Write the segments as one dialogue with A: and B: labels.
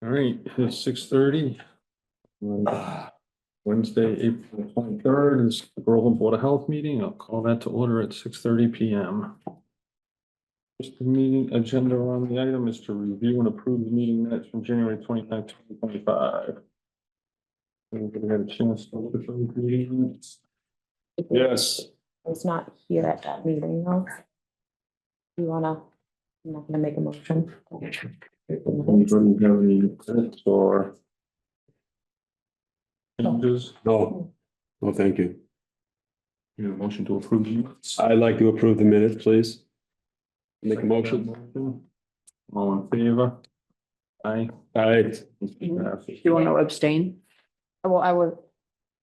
A: All right, it's 6:30. Wednesday, April 23rd is the Groveland Board of Health meeting. I'll call that to order at 6:30 PM. Just the meeting agenda on the item is to review and approve the meeting minutes from January 29th, 2025. Anybody had a chance to look at those meeting minutes?
B: Yes,
C: I was not here at that meeting though. You wanna, I'm not gonna make a motion.
A: Anybody have any minutes or changes?
B: no, thank you.
A: You have a motion to approve the minutes?
B: I'd like to approve the minutes, please. Make a motion.
A: All in favor? Aye.
B: Aye.
D: You want to abstain?
C: Well, I would.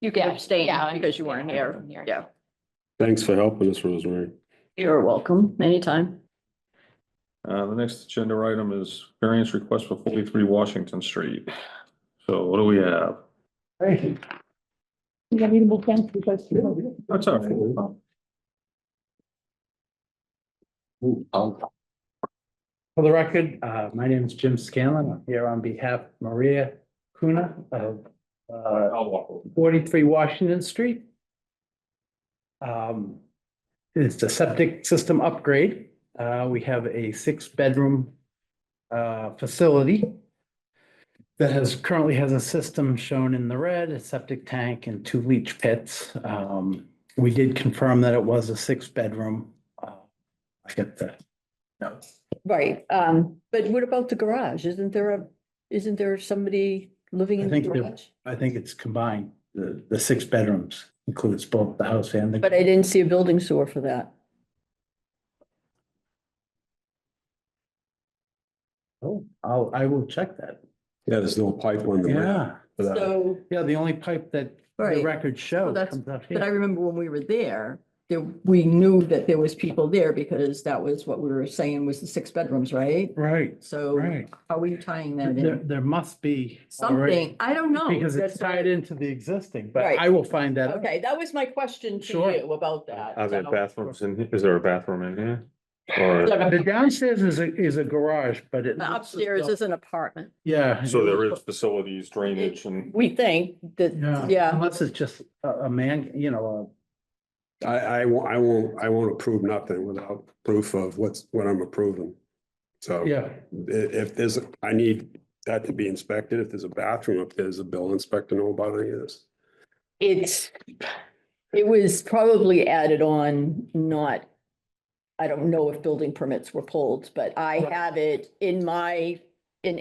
D: You can
C: Yeah,
D: abstain
C: yeah,
D: because you weren't
C: I
D: here.
C: wasn't here.
D: Yeah,
B: Thanks for helping us, Rosemary.
D: you're welcome, anytime.
A: The next agenda item is variance request for 43 Washington Street. So what do we have? That's our.
E: For the record, my name is Jim Scanlon. I'm here on behalf of Maria Kuna of 43 Washington Street. It's a septic system upgrade. We have a 6-bedroom facility that currently has a system shown in the red, a septic tank and 2 leach pits. We did confirm that it was a 6-bedroom. I get that. No.
D: Right, but what about the garage? Isn't there somebody living
E: I
D: in the
E: think
D: garage?
E: I think it's combined. The 6 bedrooms includes both the house and the.
D: But I didn't see a building sewer for that.
E: Oh, I will check that.
B: Yeah, there's no pipe on the.
E: Yeah,
B: For that.
D: So,
E: yeah, the only pipe that the
D: Right.
E: record shows
D: that's-
E: comes up
D: but I
E: here.
D: remember when we were there, we knew that there was people there because that was what we were saying was the 6 bedrooms, right?
E: Right,
D: So
E: right.
D: how are you tying that
E: There,
D: in?
E: there must be. already-
D: Something, I don't know.
E: Because it's
D: That's why-
E: tied into the existing, but
D: Right.
E: I will find that. out.
D: Okay, that was my question to
E: Sure.
D: you about that.
A: Are there
D: So-
A: bathrooms in, is there a bathroom in here? Or,
E: The downstairs is a garage, but it.
D: The upstairs is an apartment.
E: Yeah.
A: so there is facilities, drainage and,
D: We think that, yeah,
E: Unless it's just a man,
B: I won't approve nothing without proof of what I'm approving. So.
E: yeah.
B: If there's, I need that to be inspected. If there's a bathroom up there, does the bill inspector know about any of this?
D: it was probably added on, not, I don't know if building permits were pulled, but I have it in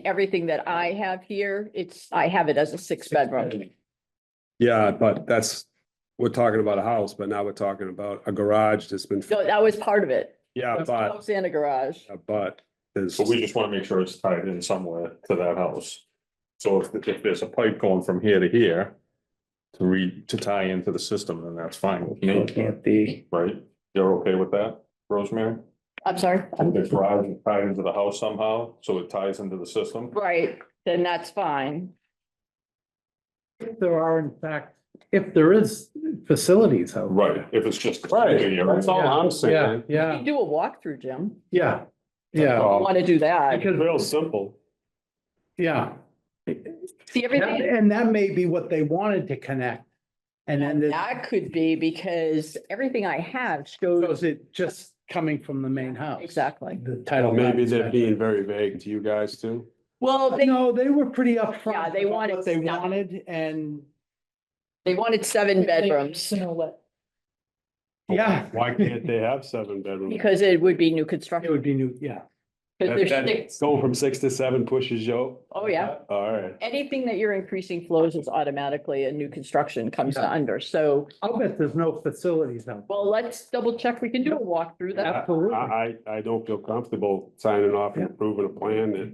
D: everything that I have here, I have it as a 6-bedroom.
B: Yeah, but we're talking about a house, but now we're talking about a garage that's been.
D: No, that was part of it.
B: Yeah, but,
D: House and a garage.
B: there's.
A: but we just want to make sure it's tied in somewhere to that house. So if there's a pipe going from here to here to tie into the system, then that's fine with me,
E: Can't be.
A: right? You're okay with that, Rosemary?
D: I'm sorry.
A: The garage is tied into the house somehow, so it ties into the system?
D: Right, then that's fine.
E: If there are, in fact, if there is facilities out. there.
A: Right, if it's just.
B: That's all I'm
E: Yeah,
B: saying.
D: You
E: yeah,
D: can do a walkthrough, Jim.
E: yeah, yeah,
A: all.
D: I want to do that.
E: because,
B: Real simple.
E: yeah.
D: See everything?
E: And that may be what they wanted to connect. And then
D: That could be because everything I have shows
E: was it just coming from the main house?
D: exactly.
E: The title.
B: Maybe they're being very vague to you guys too.
D: Well,
E: No, they were pretty upfront.
D: Yeah, they
E: about
D: wanted
E: what they
D: stuff.
E: wanted and,
D: they wanted 7 bedrooms
E: yeah,
B: Why can't they have 7 bedrooms?
D: because it would be new
E: it
D: construction.
E: would be new, yeah.
D: 'Cause there's
B: That
D: 6
B: going from 6 to 7 pushes you.
D: Oh, yeah.
B: All right.
D: Anything that you're increasing flows is automatically a new construction comes to
E: Yeah.
D: under. So,
E: I'll bet there's no facilities out.
D: well, let's double check. We can do a walkthrough that.
E: Absolutely.
B: I don't feel comfortable signing off and
E: Yeah.
B: approving a plan that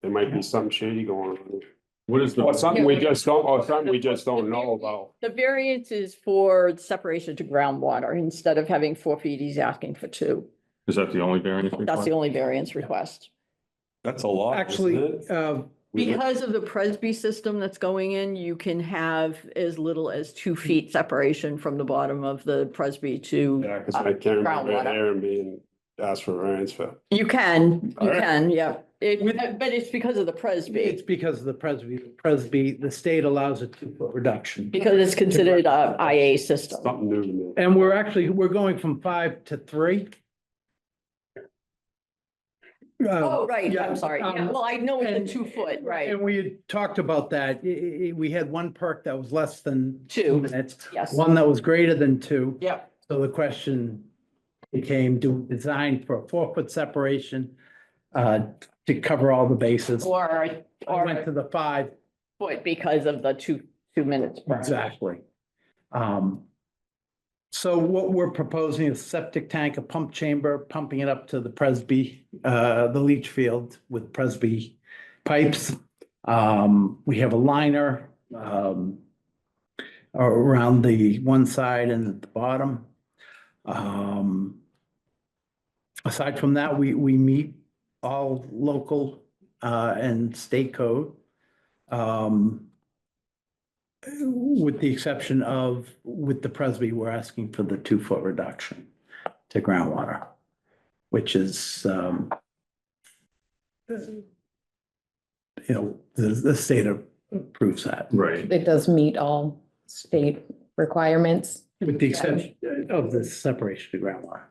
B: there might be something shady going on.
A: What is
B: Or
A: the,
B: something we just don't know about.
D: The variance is for separation to groundwater. Instead of having 4 feet, he's asking for 2.
A: is that the only variance?
D: That's
A: request?
D: the only variance request.
B: That's a lot.
E: Actually,
D: Because of the Presby system that's going in, you can have as little as 2 feet separation from the bottom of the Presby to.
B: Yeah, because I can't remember
D: Groundwater.
B: Aaron being asked for variance for.
D: You can,
B: All right.
D: yeah. but it's because of the
E: It's
D: Presby,
E: because of the Presby, the state allows a 2-foot reduction.
D: because it's considered a IA system.
B: Something new to me.
E: And we're going from 5 to 3.
D: Oh, right,
E: yeah,
D: I'm sorry. Yeah, well, I know
E: and-
D: it's a 2-foot, right?
E: And we had talked about that. We had one perk that was less than 2
D: 2.
E: minutes,
D: Yes.
E: one that was greater than 2.
D: Yep.
E: So the question became, do we design for a 4-foot separation to cover all the bases?
D: Or
E: I went to the 5.
D: foot because of the 2 minutes.
E: Exactly. So what we're proposing is septic tank, a pump chamber, pumping it up to the Presby, the leach field with Presby pipes. We have a liner around the one side and at the bottom. Aside from that, we meet all local and state code. With the exception of, with the Presby, we're asking for the 2-foot reduction to groundwater, which is, the state approves that.
A: Right.
C: It does meet all state requirements.
E: With the exception of the separation to groundwater.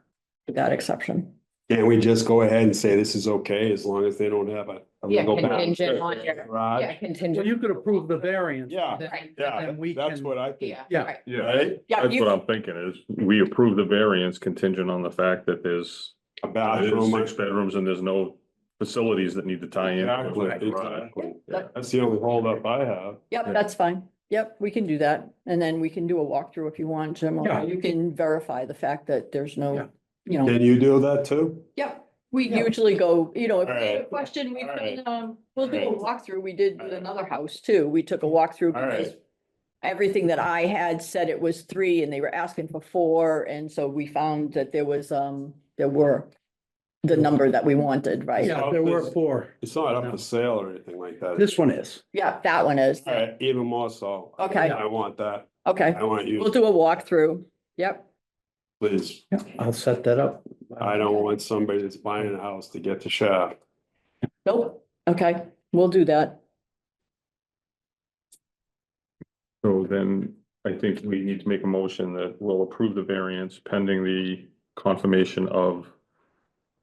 D: That exception.
B: Can't we just go ahead and say this is okay as long as they don't have a
C: Yeah,
B: legal
C: contingent
B: bound
C: on your,
B: garage?
C: yeah,
E: Well,
C: contingent.
E: you could approve the variance.
B: Yeah,
C: Right.
B: yeah,
E: And we
B: that's
E: can-
B: what I think,
C: Yeah.
E: Yeah.
C: right.
A: Yeah,
B: right?
D: Yeah,
A: that's
D: you,
A: what I'm thinking is, we approve the variance contingent on the fact that there's
B: A bathroom.
A: 6 bedrooms and there's no facilities that need to tie in.
B: Exactly, exactly. That's the only holdup I have.
D: yep, that's fine. Yep, we can do that. And then we can do a walkthrough if you want, Jim, or
E: Yeah.
D: you can verify the fact that there's
E: Yeah.
D: no, you know,
B: Can you do that too?
D: yep. We
E: Yeah.
D: usually go, you know, if you have a
B: Alright.
D: question, we
B: Alright.
D: can, we'll do a
B: Alright.
D: walkthrough. We did with another house too. We took a walkthrough
B: Alright.
D: because everything that I had said it was 3 and they were asking for 4. And so we found that there were the number that we wanted, right?
E: Yeah, there were 4.
B: It's not up for sale or anything like that.
E: This one is.
D: Yeah, that one is.
B: All right, even more so.
D: Okay.
B: I want that.
D: Okay,
B: I want
D: we'll
B: you,
D: do a walkthrough. Yep.
B: please.
E: I'll set that up.
B: I don't want somebody that's buying a house to get the shaft.
D: Nope. Okay, we'll do that.
A: So then I think we need to make a motion that we'll approve the variance pending the confirmation of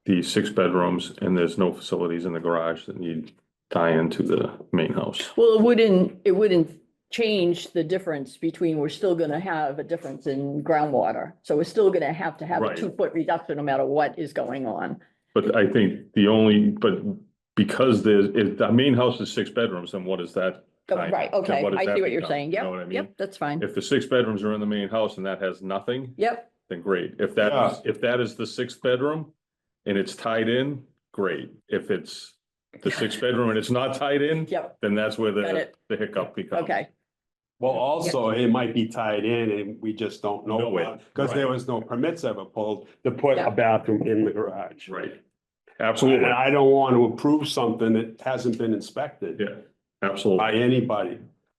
A: the 6 bedrooms and there's no facilities in the garage that need tie into the main house.
D: Well, it wouldn't change the difference between, we're still gonna have a difference in groundwater. So we're still gonna have to have a
A: Right.
D: 2-foot reduction no matter what is going on.
A: But I think because if the main house is 6 bedrooms, then what is that?
D: Oh,
A: Right.
D: right,
A: Then
D: okay,
A: what does
D: I
A: that
D: see what you're
A: become?
D: saying.
A: You know what I
D: Yep,
A: mean?
D: yep, that's fine.
A: If the 6 bedrooms are in the main house and that has nothing,
D: Yep,
A: then great. If that is the 6th bedroom and it's tied in, great. If it's the 6th bedroom and it's not tied in,
D: yep,
A: then that's where
D: Got it.
A: the hiccup becomes.
D: okay,
B: Well, also, it might be tied in and we just don't know
A: Know it,
B: about, because there
A: right.
B: was no permits ever pulled to put
D: Yeah.
B: a bathroom in the garage.
A: Right.
B: And
A: Absolutely.
B: I don't want to approve something that hasn't been inspected
A: Yeah, absolutely.
B: by anybody.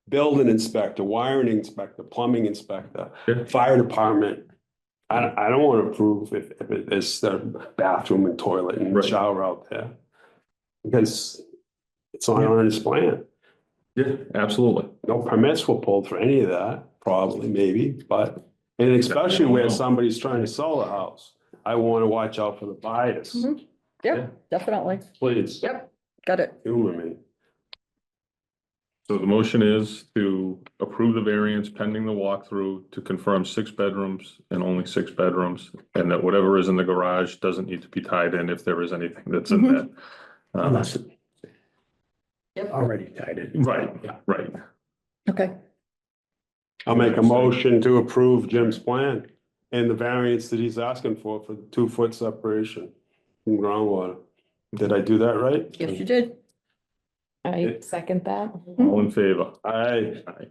B: Building inspector, wiring inspector, plumbing inspector,
A: Yeah.
B: fire department. I don't want to approve if it is the bathroom and toilet and
A: Right.
B: shower out there. Because it's not on his plan.
A: Yeah, absolutely.
B: No permits were pulled for any of that, probably, maybe, but, and especially where somebody's trying to sell a house. I want to watch out for the buyers,
D: Mhm.
A: Yeah.
D: yep, definitely.
B: please,
D: Yep, got it.
B: humor me.
A: So the motion is to approve the variance pending the walkthrough to confirm 6 bedrooms and only 6 bedrooms. And that whatever is in the garage doesn't need to be tied in if there is anything that's in
D: Mhm.
A: that.
E: Unless it's
D: Yep,
E: already tied in.
A: Right, right.
D: okay,
B: I'll make a motion to approve Jim's plan and the variance that he's asking for the 2-foot separation from groundwater. Did I do that right?
D: yes, you did.
C: I second that.
A: All in favor?
B: Aye.
A: Aye.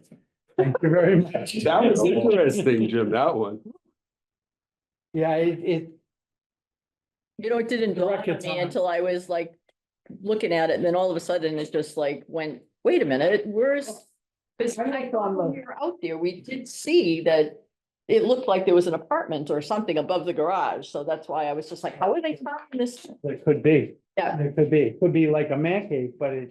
E: Thank you very much.
B: That was interesting, Jim, that one.
E: Yeah, it,
D: You know, it didn't dawn on
E: Brackets
D: me
E: on it.
D: until I was like looking at it, and then all of a sudden it just like went, wait a minute, where's? Cause I thought when we were out there, we did see that it looked like there was an apartment or something above the garage, so that's why I was just like, how are they finding this?
E: It could be,
D: Yeah,
E: it could be like a man cave, but it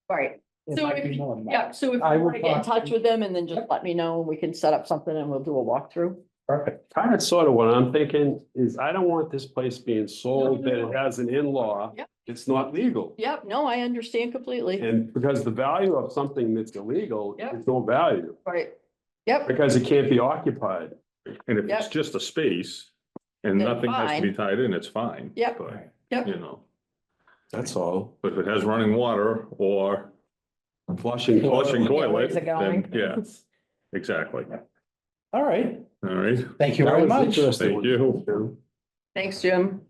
D: right. So
E: might be
D: if,
E: more than that.
D: yeah, so if you
E: I will
D: want to get in
E: talk
D: touch
E: to-
D: with them and then just let me know, we can set up something and we'll do a walkthrough.
E: Perfect.
B: Kind of sort of what I'm thinking is I don't want this place being sold, that it has an in-law.
D: Yep.
B: It's not legal.
D: Yep, no, I understand completely.
B: And because the value of something that's illegal
D: Yep.
B: is no value,
D: Right. Yep,
B: because it can't be occupied.
A: And if it's
D: Yep.
A: just a space and
D: Then
A: nothing has to be
D: fine.
A: tied in, it's fine.
D: Yep.
A: But,
D: Yep.
A: you know,
B: That's all.
A: but if it has running water or
B: Flushing.
A: flushing
B: toilet.
A: toilet,
C: where's it
A: then
C: going?
A: yes, exactly.
E: All right,
A: All right,
E: thank you
B: That
E: very
B: was
E: much.
B: interesting.
A: thank you.
D: thanks, Jim.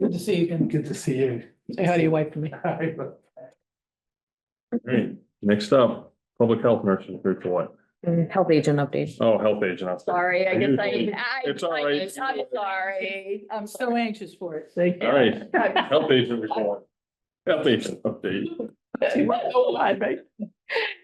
E: Good to see you again. Good to see you.
F: Say hi to your wife for me.
A: All right, next up, public health nurses report.
C: Health agent update.
A: Oh, health agent. I'm
D: Sorry, I guess
A: It's all right.
D: I'm sorry. I'm
F: So anxious for it. Thank you.
A: All right, health agent report. Health agent update.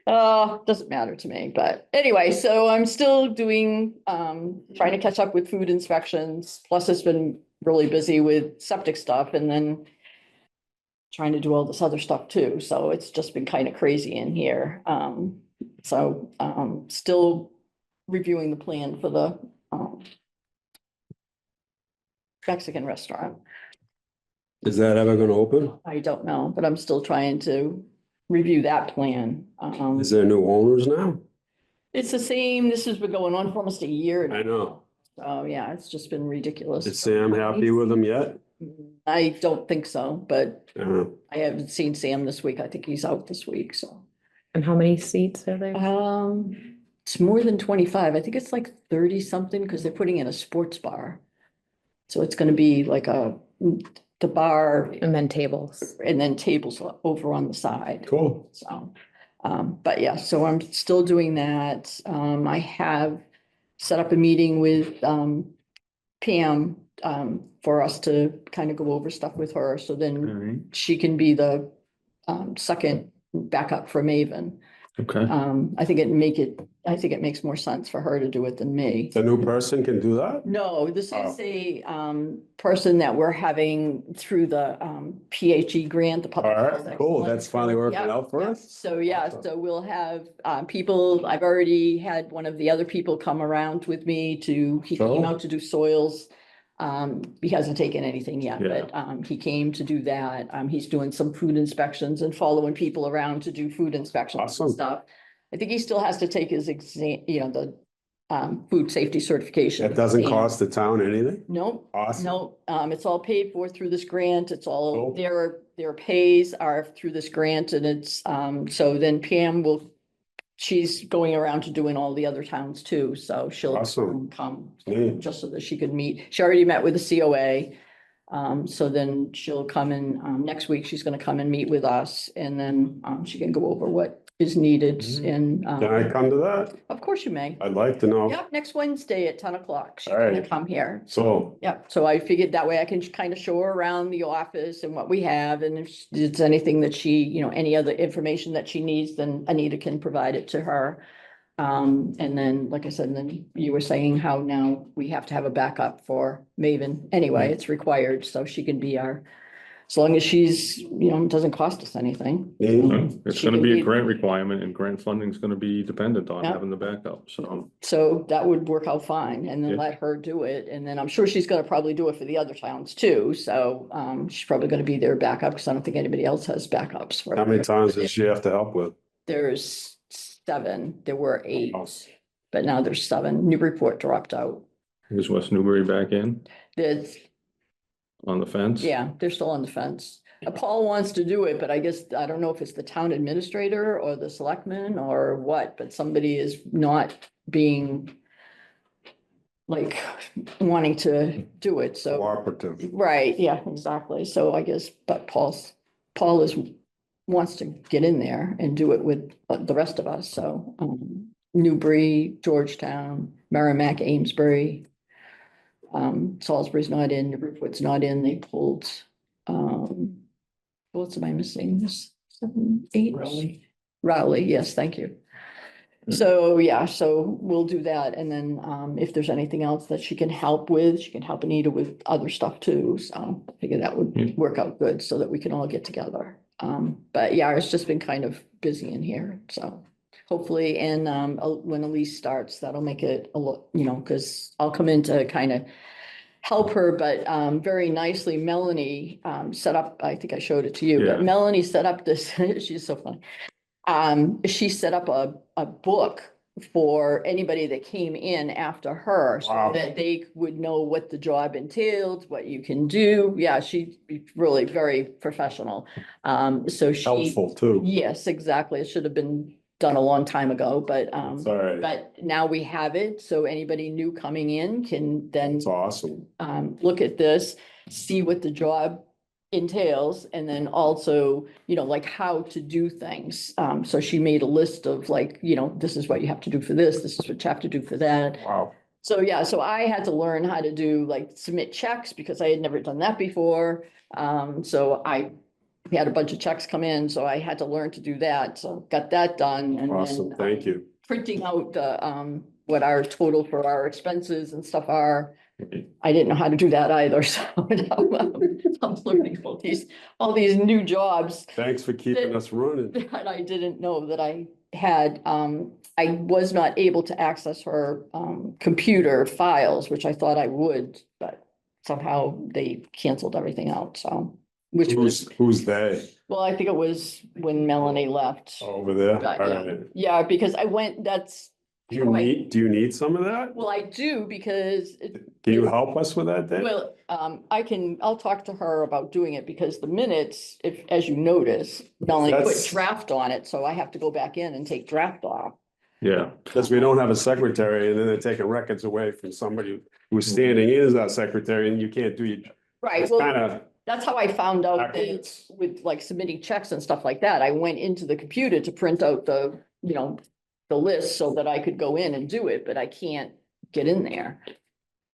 D: Doesn't matter to me, but anyway, so I'm still doing, trying to catch up with food inspections, plus it's been really busy with septic stuff and then trying to do all this other stuff too, so it's just been kind of crazy in here. Still reviewing the plan for the, Mexican restaurant.
B: Is that ever gonna open?
D: I don't know, but I'm still trying to review that plan.
B: Is there new owners now?
D: It's the same, this has been going on for almost a year
B: I
D: now.
B: know.
D: So yeah, it's just been ridiculous.
B: Is Sam happy with them yet?
D: I don't think so, but
B: Uh,
D: I haven't seen Sam this week. I think he's out this week, so.
C: And how many seats are there?
D: It's more than 25. I think it's like 30 something because they're putting in a sports bar. So it's gonna be like the bar
C: And then tables.
D: and then tables over on the side.
B: Cool.
D: So, but yeah, so I'm still doing that. I have set up a meeting with, Pam, for us to kind of go over stuff with her. So
A: All
D: then
A: right,
D: she can be the, second backup for Maven.
A: okay.
D: I think it makes more sense for her to do it than me.
B: The new person can do that?
D: No, this
B: Oh.
D: is a, person that we're having through the, PHE grant, the
B: All
D: public.
B: right,
D: Health
B: cool.
D: Excellence.
B: That's finally working
D: Yep,
B: out for
D: yep.
B: us.
D: So, yeah,
B: Awesome.
D: so we'll have, people, I've already had one of the other people come around with me he came
B: Sure.
D: out to do soils. He hasn't taken anything yet,
A: Yeah.
D: but, he came to do that. He's doing some food inspections and following people around to do food inspections
B: Awesome.
D: and stuff. I think he still has to take his exam, the, food safety certification.
B: That doesn't
D: exam.
B: cost the town anything?
D: Nope,
B: Awesome.
D: no, it's all paid for through this grant. It's all,
B: Cool.
D: their pays are through this grant and it's, so then Pam she's going around to doing all the other towns too, so she'll
B: Awesome.
D: come
B: Neat.
D: just so that she could meet. She already met with the COA. So then she'll come in, next week, she's gonna come and meet with us and then, she can go over what is needed and,
B: Can I come to that?
D: of course you may.
B: I'd like to know.
D: Yep, next Wednesday at 10 o'clock. She's
B: All
D: gonna
B: right.
D: come here.
B: So,
D: Yep, so I figured that way I can kind of show her around the office and what we have, and if it's anything that she, any other information that she needs, then Anita can provide it to her. And then, like I said, then you were saying how now we have to have a backup for Maven. Anyway, it's required, so she can be as long as she's, it doesn't cost us anything.
B: neat.
A: It's
D: She
A: gonna
D: can
A: be
D: be-
A: a grant requirement and grant funding is gonna be dependent on
D: Yeah.
A: having the backup, so.
D: So that would work out fine, and then
A: Yeah.
D: let her do it, and then I'm sure she's gonna probably do it for the other towns too, so, she's probably gonna be their backup, because I don't think anybody else has backups for.
B: How many times does she have to help with?
D: There's 7, there were 8, but now there's 7, Newburyport dropped out.
A: Is West Newbury back in
D: There's,
A: on the fence?
D: yeah, they're still on the fence. Paul wants to do it, but I guess, I don't know if it's the town administrator or the selectman or what, but somebody is not being like wanting to do it, so.
B: Cooperative.
D: Right, yeah, exactly. So I guess, but Paul wants to get in there and do it with the rest of us, so, Newbury, Georgetown, Merrimack, Amesbury. Salisbury's not in, Newburyport's not in, they pulled, what am I missing? 7, 8?
E: Rowley.
D: Rowley, yes, thank you. So, yeah, so we'll do that. And then, if there's anything else that she can help with, she can help Anita with other stuff too. So I figure that would work out good so that we can all get together. But yeah, it's just been kind of busy in here, so hopefully, and, when Elise starts, that'll make it a lot, because I'll come in to kind of help her, but, very nicely Melanie, set up, I think I showed it to you,
B: Yeah.
D: but Melanie set up this, she's so funny. She set up a book for anybody that came in after her, so
B: Wow.
D: that they would know what the job entailed, what you can do. Yeah, she's really very professional. So she.
B: Helpful too.
D: Yes, exactly. It should have been done a long time ago, but,
B: It's all right.
D: but now we have it, so anybody new coming in can then,
B: It's awesome.
D: look at this, see what the job entails, and then also, like how to do things. So she made a list of like, this is what you have to do for this is what you have to do for that.
B: Wow.
D: So, yeah, so I had to learn how to do like submit checks because I had never done that before. So we had a bunch of checks come in, so I had to learn to do that. So got that done. And
B: Awesome.
D: then,
B: Thank you.
D: printing out the, what our total for our expenses and stuff are. I didn't know how to do that either, so now I'm learning all these new jobs
B: Thanks for keeping us running.
D: that I didn't know that I had. I was not able to access her computer files, which I thought I would, but somehow they canceled everything out, so. Which was,
B: Who's they
D: well, I think it was when Melanie left.
B: over there?
D: But,
B: All
D: yeah.
B: right.
D: Yeah, because I went, that's,
B: Do you need some of that?
D: well, I do because
B: Can you help us with that, Dave?
D: well, I'll talk to her about doing it because the minutes, if, as you notice, Melanie put
B: That's-
D: draft on it, so I have to go back in and take draft off.
A: Yeah,
B: Because we don't have a secretary and then they're taking records away from somebody who's standing in as our secretary and you can't do your.
D: Right,
B: It's
D: well,
B: kind of
D: that's how I found out that
B: backwards.
D: with like submitting checks and stuff like that. I went into the computer to print out the, the list so that I could go in and do it, but I can't get in there.
A: there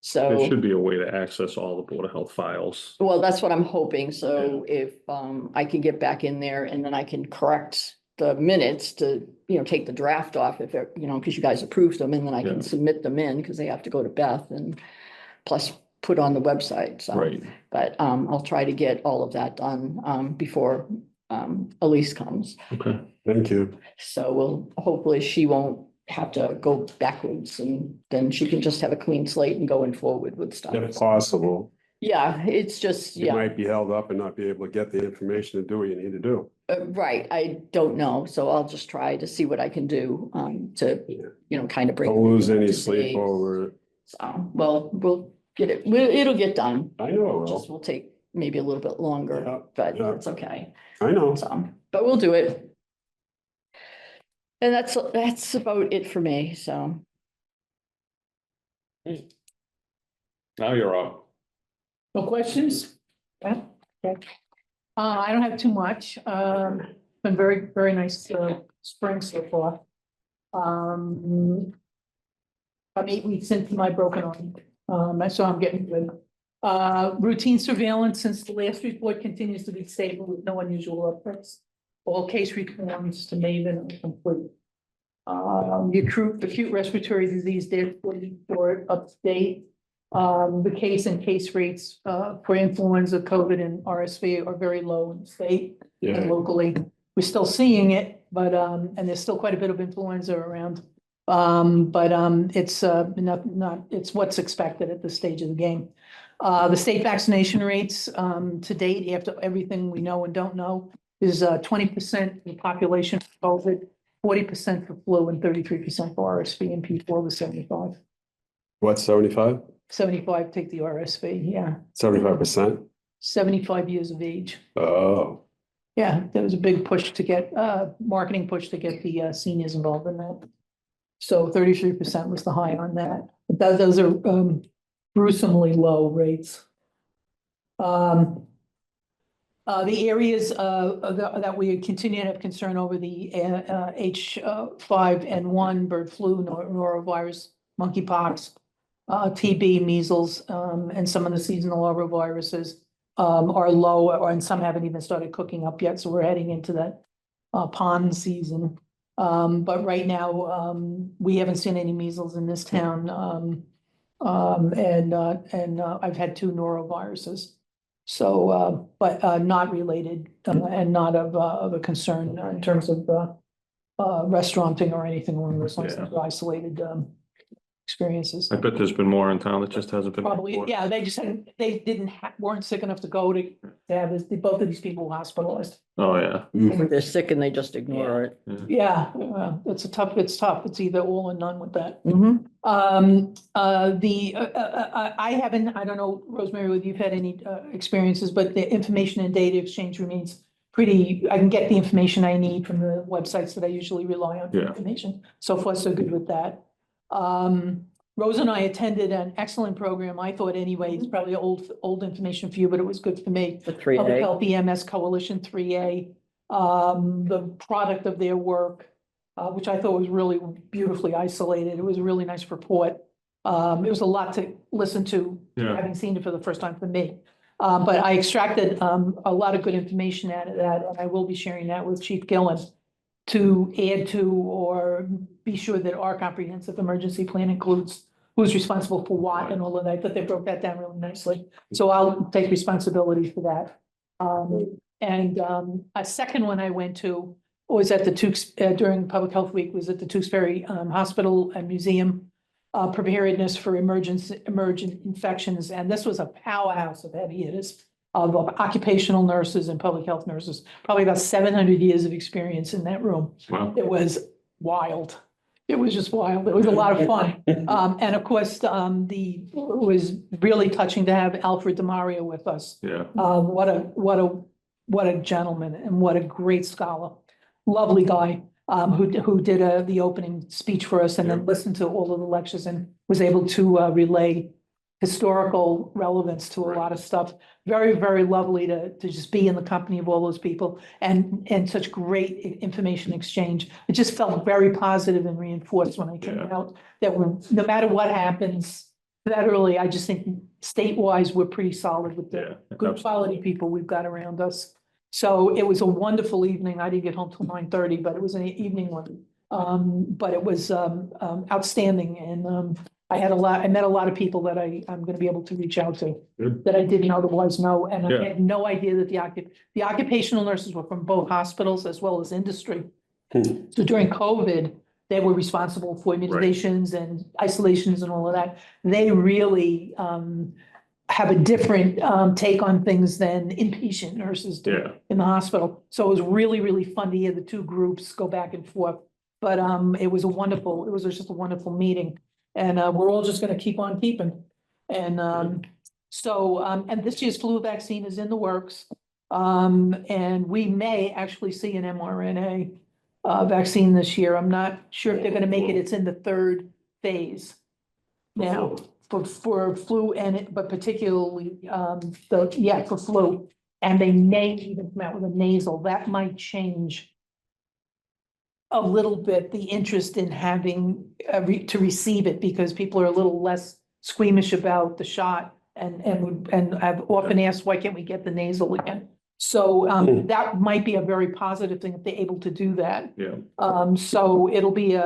D: So,
A: should be a way to access all the Board of Health files.
D: well, that's what I'm hoping. So if, I can get back in there and then I can correct the minutes to, take the draft off if they're, because you guys approved them and then I
A: Yeah.
D: can submit them in because they have to go to Beth and plus put on the website. So.
A: Right.
D: But, I'll try to get all of that done, before, Elise comes.
A: Okay.
B: Thank you.
D: So hopefully she won't have to go backwards and then she can just have a clean slate and going forward with stuff.
B: If possible,
D: Yeah, it's just,
B: you
D: yeah,
B: might be held up and not be able to get the information to do what you need to do.
D: right. I don't know. So I'll just try to see what I can do, to,
B: Yeah.
D: kind of bring.
B: Don't lose any
D: everything up to
B: sleep
D: date.
B: over it.
D: So, well, we'll get it, it'll get done.
B: I know it
D: Just
B: will.
D: will take maybe a little bit longer,
B: Yeah,
D: but
B: yeah.
D: it's okay.
B: I know.
D: So, but we'll do it. And that's about it for me, so.
A: Now you're up.
F: No questions? Yeah, okay. I don't have too much. Been very, very nice, spring so far. I'm 8 weeks into my broken arm, so I'm getting good. Routine surveillance since the last report continues to be stable with no unusual updates. All case reforms to Maven are complete. The acute respiratory disease dashboard report up to date. The case and case rates, for influenza, COVID and RSV are very low in the state and
B: Yeah,
F: locally. We're still seeing it, but, and there's still quite a bit of influenza around. It's, it's what's expected at this stage of the game. The state vaccination rates, to date, after everything we know and don't know, is 20% of the population for COVID, 40% for flu, and 33% for RSV, and P4 was 75.
B: what, 75?
F: 75 take the RSV, yeah,
B: 75%?
F: 75 years of age.
B: Oh,
F: Yeah, there was a big push to get, marketing push to get the seniors involved in that. So 33% was the high on that. But those are gruesomely low rates. The areas that we continue to have concern over the H5N1 bird flu, norovirus, monkeypox, TB, measles, and some of the seasonal arboviruses are low, and some haven't even started cooking up yet. So we're heading into that pond season. But right now, we haven't seen any measles in this town. And I've had 2 noroviruses. So, but not related, and not of a concern in terms of restauranting or anything along those lines,
A: Yeah.
F: isolated experiences.
A: I bet there's been more in town that just hasn't been.
F: Probably,
A: reported.
F: yeah, they weren't sick enough to go to have this, both of these people were hospitalized.
A: Oh, yeah.
D: They're sick and they just ignore it.
F: Yeah, it's tough. It's either all or none with that.
D: Mhm.
F: I don't know, Rosemary, whether you've had any experiences, but the information and data exchange remains pretty, I can get the information I need from the websites that I usually rely on for
A: Yeah.
F: information. So far, so good with that. Rose and I attended an excellent program, I thought anyway, it's probably old information for you, but it was good for me.
D: The 3A.
F: Public Health EMS Coalition 3A, the product of their work, which I thought was really beautifully isolated. It was a really nice report. It was a lot to listen to,
A: Yeah.
F: having seen it for the first time for me. But I extracted a lot of good information out of that, and I will be sharing that with Chief Gillen to add to or be sure that our comprehensive emergency plan includes who's responsible for what and all of that. I thought they broke that down really nicely. So I'll take responsibility for that. And a second one I went to was at the Tewks, during Public Health Week, was at the Tewksbury Hospital and Museum, preparedness for emergent infections. And this was a powerhouse of heavy hitters, of occupational nurses and public health nurses, probably about 700 years of experience in that room.
A: Wow.
F: It was wild. It was just wild. It was a lot of fun. And of course, it was really touching to have Alfred DeMario with us.
A: Yeah.
F: What a gentleman and what a great scholar. Lovely guy, who did the opening speech for us and then listened to all of the lectures and was able to relay historical relevance to a lot of stuff. Very, very lovely to just be in the company of all those people and such great information exchange. It just felt very positive and reinforced when I came
A: Yeah.
F: out that no matter what happens federally, I just think state-wise, we're pretty solid with the
A: Yeah.
F: good quality people we've got around us. So it was a wonderful evening. I didn't get home till 9:30, but it was an evening one. But it was outstanding and I met a lot of people that I'm gonna be able to reach out to
A: Good.
F: that I didn't otherwise know. And I
A: Yeah.
F: had no idea that the occupational nurses were from both hospitals as well as industry. So during COVID, they were responsible for immunizations and isolations and all of that. They really have a different take on things than inpatient nurses do
A: Yeah.
F: in the hospital. So it was really, really fun to hear the two groups go back and forth. But it was just a wonderful meeting. And we're all just gonna keep on keeping. And and this year's flu vaccine is in the works. And we may actually see an mRNA vaccine this year. I'm not sure if they're gonna make it. It's in the 3rd phase now for flu but particularly for flu. And they may even come out with a nasal. That might change a little bit the interest in having to receive it because people are a little less squeamish about the shot and I've often asked, why can't we get the nasal again? So that might be a very positive thing if they're able to do that.
A: Yeah.
F: So it'll be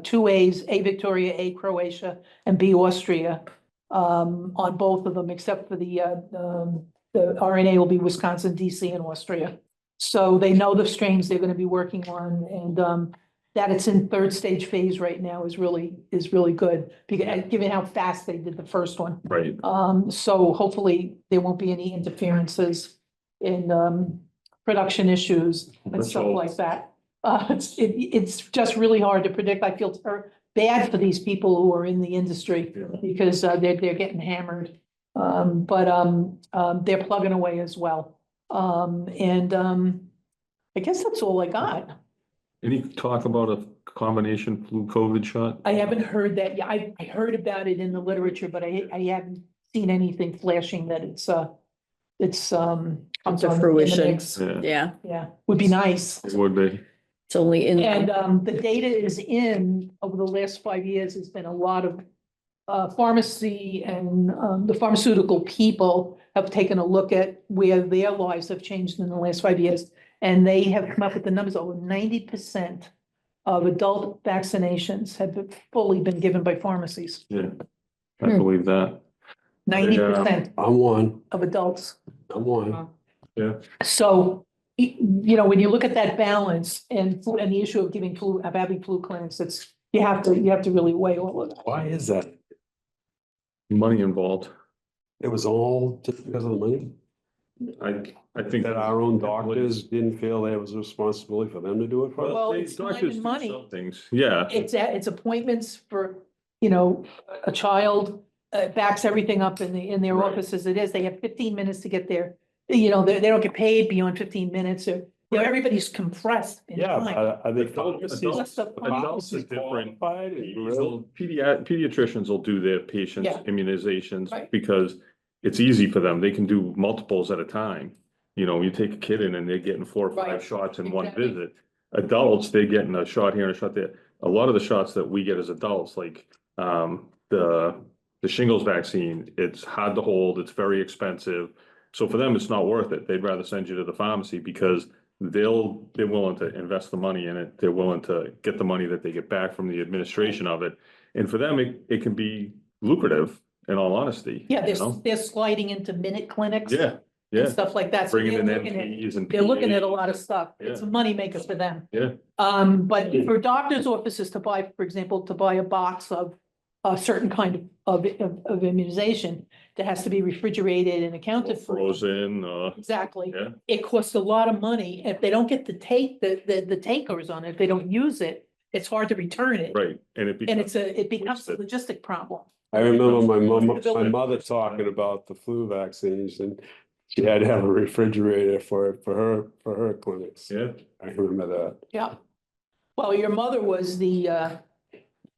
F: 2 A's, A Victoria, A Croatia, and B Austria on both of them, except for the RNA will be Wisconsin, DC, and Austria. So they know the strains they're gonna be working on and that it's in 3rd stage phase right now is really good, because given how fast they did the first one.
A: Right.
F: So hopefully there won't be any interferences in production issues and
A: Let's
F: stuff
A: hope.
F: like that. It's just really hard to predict. I feel bad for these people who are in the industry
A: Yeah.
F: because they're getting hammered. But they're plugging away as well. I guess that's all I got.
A: Any talk about a combination flu COVID shot?
F: I haven't heard that. Yeah, I heard about it in the literature, but I haven't seen anything flashing that it's
D: Come
F: comes
D: to
F: on in the
D: fruition.
F: mix.
A: Yeah,
D: Yeah,
F: Yeah, would be nice.
A: it would be.
D: it's only in.
F: And the data is in, over the last 5 years, there's been a lot of pharmacy and the pharmaceutical people have taken a look at where their lives have changed in the last 5 years. And they have come up with the numbers, over 90% of adult vaccinations have fully been given by pharmacies.
A: Yeah, I believe that.
F: 90%
B: I'm one,
F: of adults.
B: I'm one.
A: Yeah,
F: So, you know, when you look at that balance and the issue of giving flu, of having flu clinics, you have to really weigh all of that.
B: Why is that?
A: money involved.
B: It was all just because of the money?
A: I think
B: That our own doctors didn't feel there was a responsibility for them to do it for us?
F: Well,
A: they-
F: it's time
A: doctors
F: and
A: do
F: money.
A: some Things, yeah.
F: It's appointments for, you know, a child, backs everything up in their
A: Right.
F: office as it is. They have 15 minutes to get there. You know, they don't get paid beyond 15 minutes or, you know, everybody's compressed in
B: Yeah,
F: time.
B: but I think.
A: Adults-
F: Adults
A: is different.
B: Really?
A: Pediatricians will do their patients
F: Yeah.
A: immunizations
F: Right.
A: because it's easy for them. They can do multiples at a time. You know, you take a kid in and they're getting 4 or 5
F: Right.
A: shots in one
F: Exactly.
A: visit. Adults, they're getting a shot here and a shot there. A lot of the shots that we get as adults, like, the shingles vaccine, it's hard to hold, it's very expensive. So for them, it's not worth it. They'd rather send you to the pharmacy because they're willing to invest the money in it. They're willing to get the money that they get back from the administration of it. And for them, it can be lucrative, in all honesty.
F: Yeah,
A: you know?
F: they're sliding into minute clinics.
A: Yeah,
F: And
A: yeah,
F: stuff like that. So
A: bringing in
F: they're looking at-
A: MPs and.
F: They're looking at a
A: PAs.
F: lot of stuff. It's a
A: Yeah.
F: moneymaker for them.
A: Yeah,
F: But for doctor's offices to buy, for example, to buy a box of a certain kind of immunization that has to be refrigerated and accounted for.
A: frozen,
F: Exactly.
A: yeah,
F: It costs a lot of money. If they don't get the takers on it, if they don't use it, it's hard to return it.
A: right, and it
F: And
A: becomes,
F: it becomes a logistic problem.
B: I remember my
F: Flexibility.
B: mother talking about the flu vaccines and she had to have a refrigerator for her clinics.
A: yeah,
B: I remember that.
F: Yeah. Well, your mother was the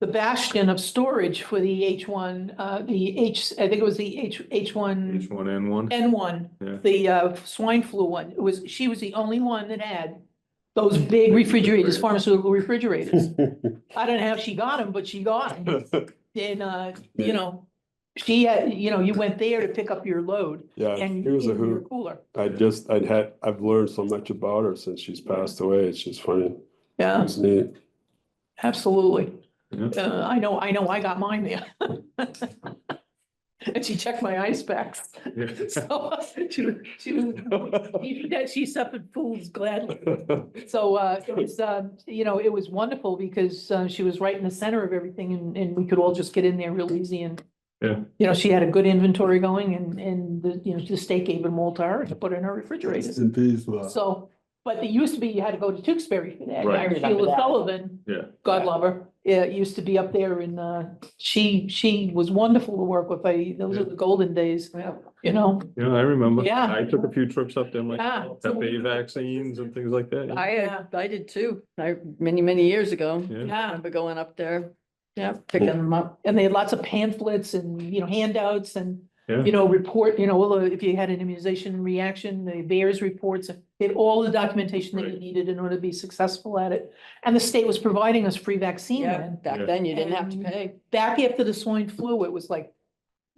F: bastion of storage for the H1, I think it was the H1N1,
A: H1N1, yeah.
F: the swine flu one. She was the only one that had those big refrigerators, pharmaceutical refrigerators. I don't know how she got them, but she got them. And, you know, she had, you know, you went there to pick up your load
B: Yeah,
F: and
B: it was a
F: your
B: hoot.
F: cooler.
B: I've learned so much about her since she's passed away. It's just funny.
F: Yeah,
B: It's neat.
F: absolutely.
A: Yeah.
F: I know, I got mine there. And she checked my ice packs.
A: Yeah.
F: So she suffered fools gladly. So it was, you know, it was wonderful because she was right in the center of everything and we could all just get in there real easy and.
A: Yeah.
F: You know, she had a good inventory going and the, you know, the state gave them all to her to put in her refrigerators.
B: In peace, love.
F: So, but it used to be you had to go to Tewksbury for that.
A: Right. I
C: remember
F: Sheila
C: that.
F: Sullivan,
A: Yeah,
F: God love her, used to be up there and she was wonderful to work with. Those are the golden days, you know?
A: yeah, I remember.
F: Yeah.
A: I took a few trips up there,
F: Yeah.
A: myself, FA vaccines and things like that.
D: I did too. Many years ago. I
A: Yeah,
F: Yeah,
D: remember going up there, yeah, picking them up.
F: and they had lots of pamphlets and, you know, handouts and,
A: yeah,
F: you know, report, you know, all the, if you had an immunization reaction, the VAERS reports, it all the documentation that you
A: Right.
F: needed in order to be successful at it. And the state was providing us free vaccine
D: Yeah,
F: then.
D: back
A: Yeah.
D: then you didn't have to
F: And-
D: pay.
F: Back after the swine flu, it was like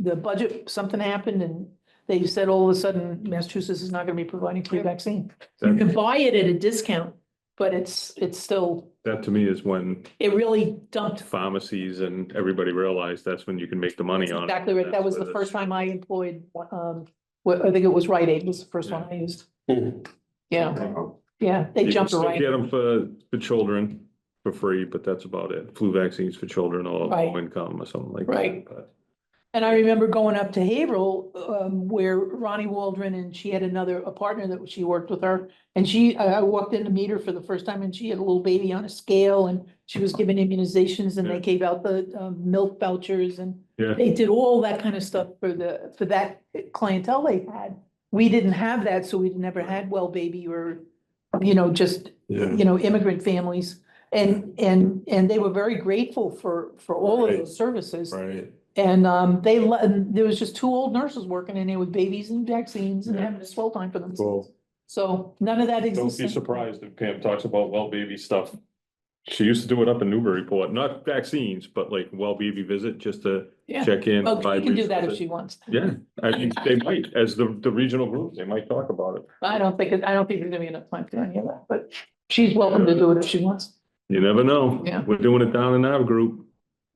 F: the budget, something happened and they said all of a sudden Massachusetts is not gonna be providing free
D: Yep.
F: vaccine. You can buy it at a discount, but it's still,
A: that to me is when
F: it really dumped.
A: pharmacies and everybody realized that's when you can make the money on it.
F: Exactly right. That
A: That's
F: was
A: where
F: the
A: this-
F: first time I employed, I think it was Rite Aid was the first one I used. Yeah, yeah, they
A: You can
F: jumped
A: still
F: right.
A: get them for children for free, but that's about it. Flu vaccines for children or
F: Right.
A: low income or something like that.
F: Right.
A: But
F: And I remember going up to Haverhill, where Ronnie Waldron and she had a partner that she worked with her. And I walked in to meet her for the first time and she had a little baby on a scale and she was given immunizations and they
A: Yeah.
F: gave out the milk vouchers and
A: Yeah,
F: they did all that kind of stuff for that clientele they had. We didn't have that, so we never had well baby or, you know, just,
B: Yeah.
F: you know, immigrant families. And they were very grateful for all of
B: Right.
F: those services.
B: Right.
F: And there was just 2 old nurses working in there with babies and vaccines and
A: Yeah.
F: having a swell time for themselves.
B: Cool.
F: So none of that
A: don't
F: exists.
A: be surprised if Pam talks about well baby stuff. She used to do it up in Newburyport, not vaccines, but like well baby visit, just to
F: Yeah,
A: check in.
F: well,
A: provide
F: she can do that if
A: resources.
F: she wants.
A: Yeah, I mean, they might, as the regional group, they might talk about it.
F: I don't think there's gonna be enough time for any of that, but she's welcome to do it if she wants.
A: You never know.
F: Yeah.
A: We're doing it down in our group.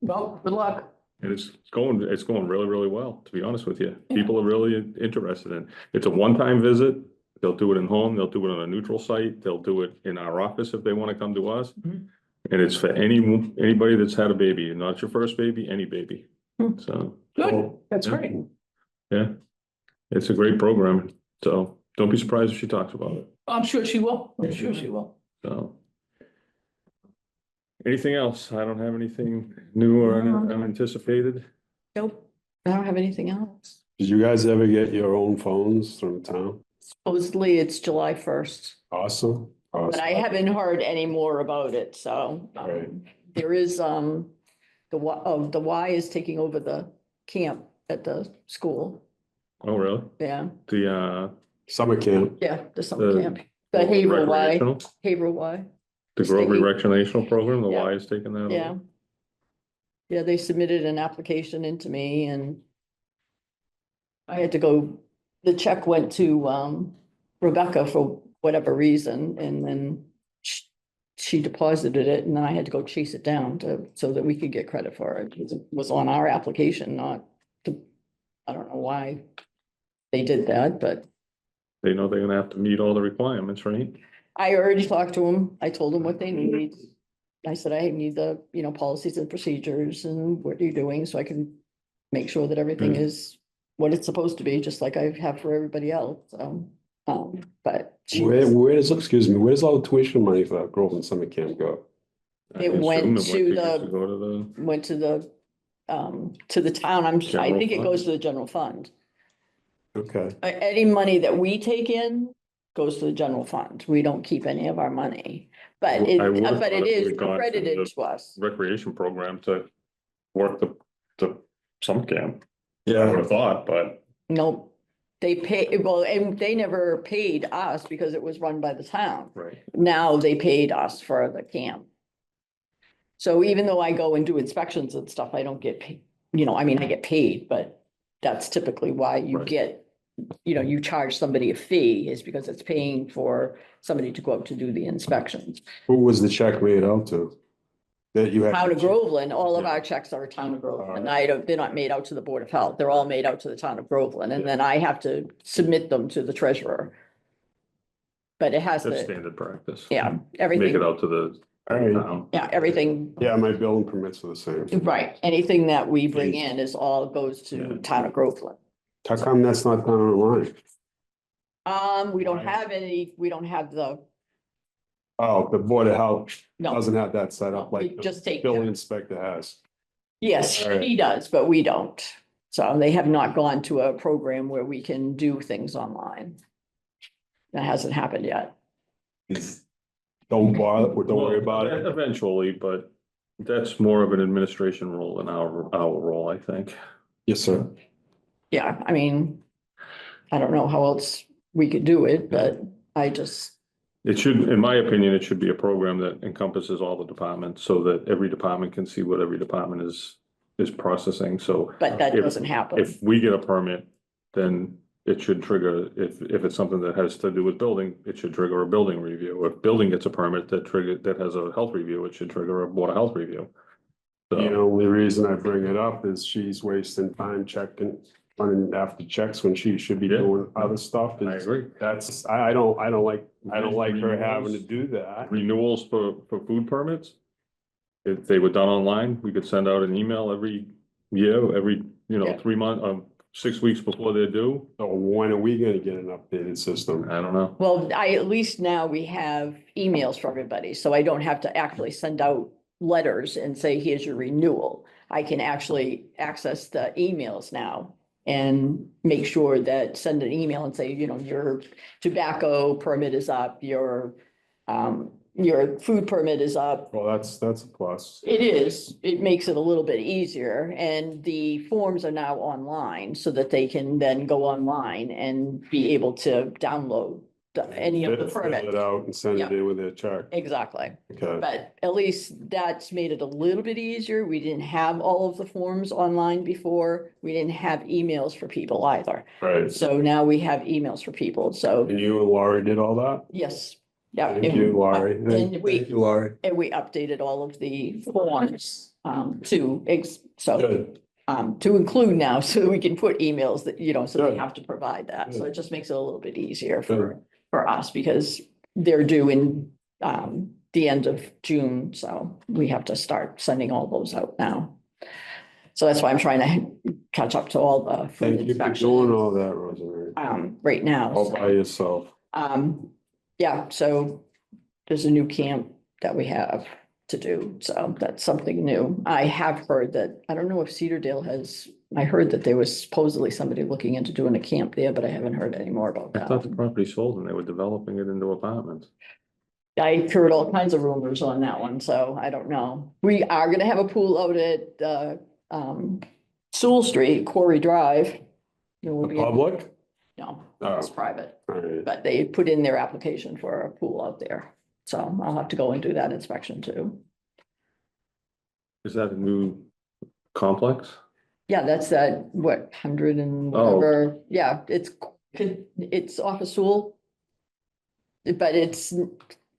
F: Well, good luck.
A: And it's going really, really well, to be honest with you.
F: Yeah.
A: People are really interested in, it's a one-time visit. They'll do it in home, they'll do it on a neutral site, they'll do it in our office if they want to come to us.
F: Mhm.
A: And it's for anybody that's had a baby, not your first baby, any baby.
F: Hmm.
A: So,
F: Good, that's
A: Yeah.
F: great.
A: yeah, it's a great program. So don't be surprised if she talks about it.
F: I'm sure she will. I'm sure she will.
A: So. Anything else? I don't have anything new or unanticipated.
D: Nope, I don't have anything else.
B: Did you guys ever get your own phones from town?
D: Supposedly it's July 1st,
B: Awesome.
D: but I haven't heard any more about it, so.
B: Right.
D: There is, the Y is taking over the camp at the school.
A: Oh, really?
D: Yeah,
A: The,
B: Summer camp.
D: yeah, the summer
A: The-
D: camp, the Haverhill Y,
A: recreational,
D: Haverhill Y,
A: the Groveland
D: State.
A: recreational program, the
D: Yeah.
A: Y is taking that over.
D: yeah. Yeah, they submitted an application into me and I had to go, the check went to, Rebecca for whatever reason, and then she deposited it, and then I had to go chase it down so that we could get credit for it. It was on our application, not to, I don't know why they did that, but
A: They know they're gonna have to meet all the requirements, right?
D: I already talked to them. I told them what they need. I said, I need the, policies and procedures and what you're doing so I can make sure that everything is what it's supposed to be, just like I have for everybody else, so. But
B: Where does, excuse me, where does all the tuition money for that Groveland Summer Camp go?
A: I
D: It
A: assume
D: went
A: it
D: to
A: Go to the,
D: went to the town. I
A: General
D: think it
A: fund?
D: goes to the general fund.
B: Okay,
D: Any money that we take in goes to the general fund. We don't keep any of our money. But
A: I would've thought
D: it
A: it
D: is
A: would've gone to
D: credited
A: the-
D: to us.
A: recreation program to work the summer camp. I would
B: yeah,
A: have thought, but
D: Nope. They pay, well, and they never paid us because it was run by the town.
A: right.
D: Now they paid us for the camp. So even though I go and do inspections and stuff, I don't get paid, I get paid, but that's typically why you
A: Right.
D: get, you charge somebody a fee is because it's paying for somebody to go out to do the inspections.
B: who was the check made out to? That you had?
D: Town of Groveland, all of
B: Yeah.
D: our checks are town of Groveland.
B: Alright.
D: They're not made out to the Board of Health. They're all made out to the town of Groveland, and then I have to submit them to the treasurer. But it has
A: That's
D: to,
A: standard practice.
D: yeah,
A: Make
D: everything,
A: it out to the
B: All right,
A: town.
D: yeah, everything,
B: yeah, my building permits are the same.
D: right, anything that we bring in is all goes to
A: Yeah.
D: town of Groveland.
B: How come that's not done online?
D: We don't
B: Right.
D: have any, we don't have
B: Oh, the Board of Health
D: no,
B: doesn't have that set up
D: we
B: like the
D: just take.
B: building inspector has.
D: Yes,
B: Alright.
D: he does, but we don't. So they have not gone to a program where we can do things online. That hasn't happened yet.
B: Don't bother, don't worry about it.
A: Eventually, but that's more of an administration role than our role, I think.
B: Yes, sir.
D: Yeah, I mean, I don't know how else we could do it, but I just,
A: It should, in my opinion, it should be a program that encompasses all the departments so that every department can see what every department is processing. So
D: but that
A: If-
D: doesn't happen.
A: if we get a permit, then it should trigger, if it's something that has to do with building, it should trigger a building review. If building gets a permit that has a health review, it should trigger a board of health review.
B: The
A: So,
B: only reason I bring it up is she's wasting time checking, running after checks when she should be
A: Yeah.
B: doing other stuff.
A: I agree.
B: That's, I don't like her having to do that.
A: Renewals for food permits. If they were done online, we could send out an email every year,
D: Yeah.
A: 3 months, 6 weeks before they're due.
B: So when are we gonna get an updated system?
A: I don't know.
D: Well, at least now we have emails for everybody, so I don't have to actually send out letters and say, here's your renewal. I can actually access the emails now and make sure that, send an email and say, your tobacco permit is up, your food permit is up.
B: Well, that's a plus.
D: It is, it makes it a little bit easier, and the forms are now online so that they can then go online and be able to download any of the
B: Fill
D: permits.
B: it out and send it
D: Yeah.
B: in with their check.
D: Exactly,
B: Okay.
D: but at least that's made it a little bit easier. We didn't have all of the forms online before. We didn't have emails for people either.
B: Right.
D: So now we have emails for people, so
B: And you and Laurie did all that?
D: yes, Yeah.
B: Thank you, Laurie.
D: And
B: Thank
D: we,
B: thank you, Laurie.
D: and we updated all of the forms, so,
B: Good.
D: to include now, so we can put emails that, so they
B: Good.
D: have to provide that. So
B: Good.
D: it just makes it a little bit easier
B: Good.
D: for us because they're due in, the end of June, so we have to start sending all those out now. So that's why I'm trying to catch up to all the food
B: Thank you for
D: inspections,
B: doing all that, Rosemary.
D: right now.
B: All by yourself.
D: Yeah, so there's a new camp that we have to do, so that's something new. I have heard that, I don't know if Cedar Dale has, I heard that there was supposedly somebody looking into doing a camp there, but I haven't heard any more about
A: I thought the
D: that.
A: property sold and they were developing it into apartments.
D: I heard all kinds of rumors on that one, so I don't know. We are gonna have a pool out at, Sewell Street, Quarry Drive. There will
B: The
D: be
B: public?
D: No,
B: Oh.
D: it's private.
B: All right.
D: But they put in their application for a pool out there. So I'll have to go and do that inspection too.
A: Is that a new complex?
D: Yeah, that's that, what, 100 and
A: Oh.
D: whatever. Yeah, it's off of Sewell. But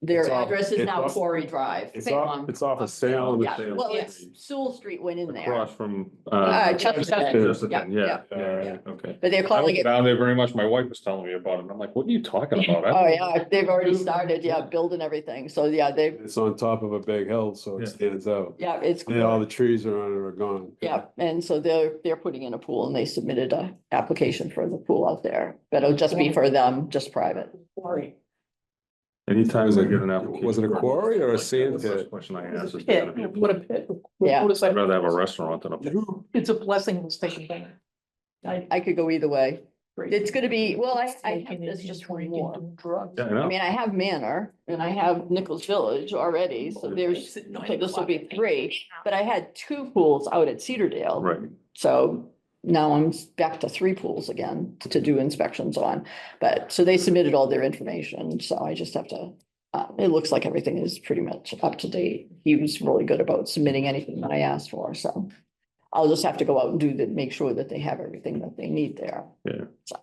D: their
B: It's off-
D: address is
B: it's
D: now
B: off-
D: Quarry Drive.
B: It's off of Salem.
D: Yeah,
A: Salem
D: well,
A: Street.
D: it's Sewell Street went in there.
A: Across from,
D: Chesterton.
A: Chesterton, yeah,
D: yeah,
A: yeah, okay.
D: But they're
A: I don't
D: calling
A: go
D: it,
A: down there very much. My wife was telling me about it. I'm like, what are you talking about?
D: oh yeah, they've already started, building everything. So yeah,
B: It's on top of a big hill, so
A: Yeah.
B: it stands out.
D: it's.
B: And all the trees around it are gone.
D: Yeah, and so they're putting in a pool and they submitted a application for the pool out there, but it'll just be for them, just private.
A: Anytime
B: Was
A: I
B: it-
A: get an application.
B: was it a quarry or a sand
A: That's the first
B: pit?
A: question I ask is.
F: Pit, what a pit.
D: Yeah.
A: I'd rather have a restaurant than a pit.
F: It's a blessing it was taken down.
D: I could go either way.
F: Great.
D: It's gonna be, well, I have
F: Taking
D: this
F: it
D: just
F: in
D: one
F: drinking,
D: more.
F: doing drugs.
A: Yeah, I
D: I
A: know.
D: mean, I have Manor and I have Nichols Village already, so there's, okay, this will be 3. But I had 2 pools out at Cedar Dale.
A: Right.
D: So now I'm back to 3 pools again to do inspections on. But, so they submitted all their information, so I just have to, it looks like everything is pretty much up to date. He was really good about submitting anything that I asked for, so. I'll just have to go out and make sure that they have everything that they need there.
A: Yeah.
D: So,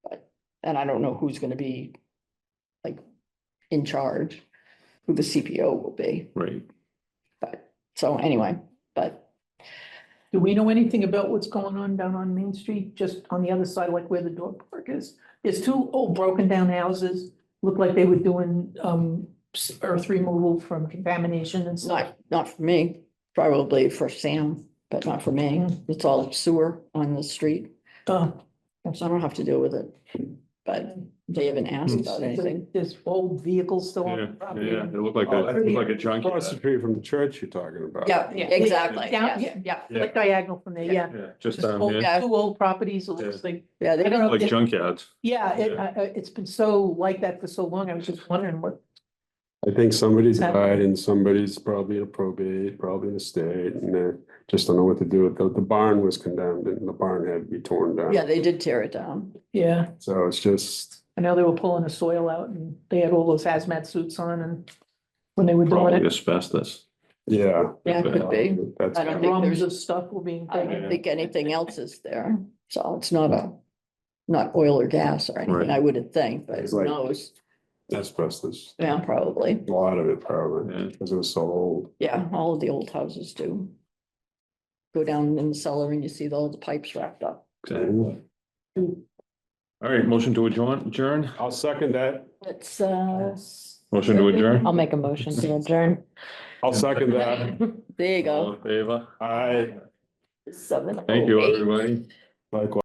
D: but, and I don't know who's gonna be like in charge, who the CPO will be,
A: Right.
D: but, so anyway, but
F: Do we know anything about what's going on down on Main Street, just on the other side, like where the dog park is? There's 2 old broken down houses, look like they were doing earth removal from contamination and stuff.
D: not for me, probably for Sam, but not for me. It's all sewer on the street,
F: Uh,
D: so I don't have to deal with it. But they haven't asked about anything.
F: There's old vehicles still on
A: Yeah,
F: the property.
A: yeah, it looked like
B: Oh,
A: it looked like a
B: Across the
A: junkyard.
B: street from the church you're talking about.
D: Yeah,
F: Yeah.
D: exactly,
F: Down-
D: yes, yeah,
A: Yeah.
F: Like diagonal from there, yeah.
A: Yeah, just
F: Just
A: down
F: old-
A: here,
D: Yeah.
F: 2 old properties, it looks like,
D: yeah, they
F: I don't know.
A: like
F: it-
A: junkyards.
F: yeah,
A: Yeah.
F: it's been so like that for so long, I was just wondering what,
B: I think somebody's
F: That-
B: died and somebody's probably in a probate, probably in a state, and they just don't know what to do. The barn was condemned and the barn had to be torn down.
D: Yeah, they did tear it down.
F: yeah.
B: So it's just,
F: I know they were pulling the soil out and they had all those hazmat suits on and when they were doing
A: Probably
F: it,
A: asbestos.
B: yeah.
D: Yeah, it could be.
B: That's,
D: I don't think
F: drums
D: there's-
F: of stuff were being
D: I
F: taken.
D: don't think anything else is there, so it's not oil or gas or anything,
A: Right.
D: I wouldn't think, but
B: It's
D: who
B: like-
D: knows?
B: asbestos.
D: Yeah, probably,
B: A lot of it probably,
A: Yeah.
B: because it was so old.
D: yeah, all of the old houses do. Go down in the cellar and you see all the pipes wrapped up.
A: Exactly. All right, motion to adjourn,
B: I'll second that.
D: It's,
A: motion to adjourn.
C: I'll make a motion to adjourn.
B: I'll second that.
D: there you
A: All
D: go.
A: in favor?
B: I,
D: 7:08.
A: Thank you, everybody.
B: likewise.